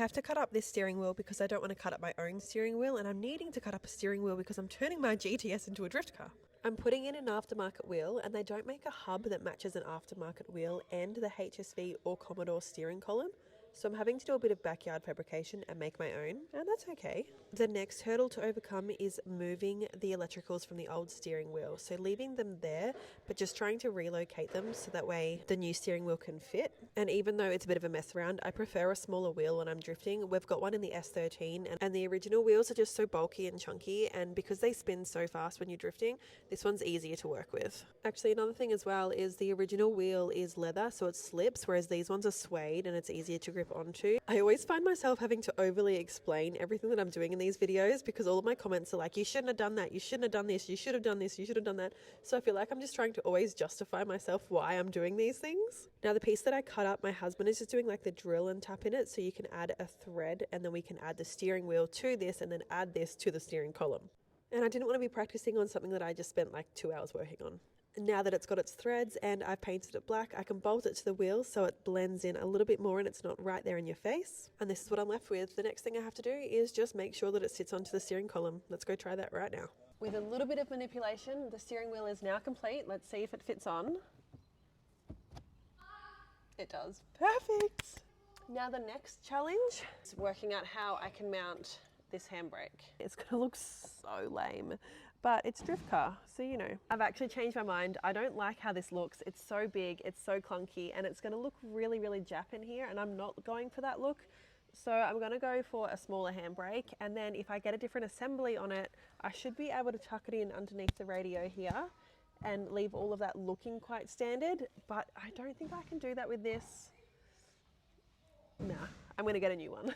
have to cut up this steering wheel because I don't want to cut up my own steering wheel, and I'm needing to cut up a steering wheel because I'm turning my GTS into a drift car. I'm putting in an aftermarket wheel, and they don't make a hub that matches an aftermarket wheel and the HSV or Commodore steering column. So I'm having to do a bit of backyard fabrication and make my own, and that's okay. The next hurdle to overcome is moving the electricals from the old steering wheel. So leaving them there, but just trying to relocate them so that way the new steering wheel can fit. And even though it's a bit of a mess around, I prefer a smaller wheel when I'm drifting. We've got one in the S13, and the original wheels are just so bulky and chunky, and because they spin so fast when you're drifting, this one's easier to work with. Actually, another thing as well is the original wheel is leather, so it slips, whereas these ones are suede and it's easier to grip onto. I always find myself having to overly explain everything that I'm doing in these videos because all of my comments are like, you shouldn't have done that, you shouldn't have done this, you should have done this, you should have done that. So I feel like I'm just trying to always justify myself why I'm doing these things. Now the piece that I cut up, my husband is just doing like the drill and tap in it, so you can add a thread and then we can add the steering wheel to this and then add this to the steering column. And I didn't want to be practicing on something that I just spent like 2 hours working on. Now that it's got its threads and I've painted it black, I can bolt it to the wheel so it blends in a little bit more and it's not right there in your face. And this is what I'm left with. The next thing I have to do is just make sure that it sits onto the steering column. Let's go try that right now. With a little bit of manipulation, the steering wheel is now complete. Let's see if it fits on. It does. Perfect. Now the next challenge is working out how I can mount this handbrake. It's gonna look so lame, but it's a drift car, so you know. I've actually changed my mind. I don't like how this looks. It's so big, it's so clunky, and it's gonna look really, really Jap in here, and I'm not going for that look. So I'm gonna go for a smaller handbrake, and then if I get a different assembly on it, I should be able to tuck it in underneath the radio here and leave all of that looking quite standard, but I don't think I can do that with this. Nah, I'm gonna get a new one.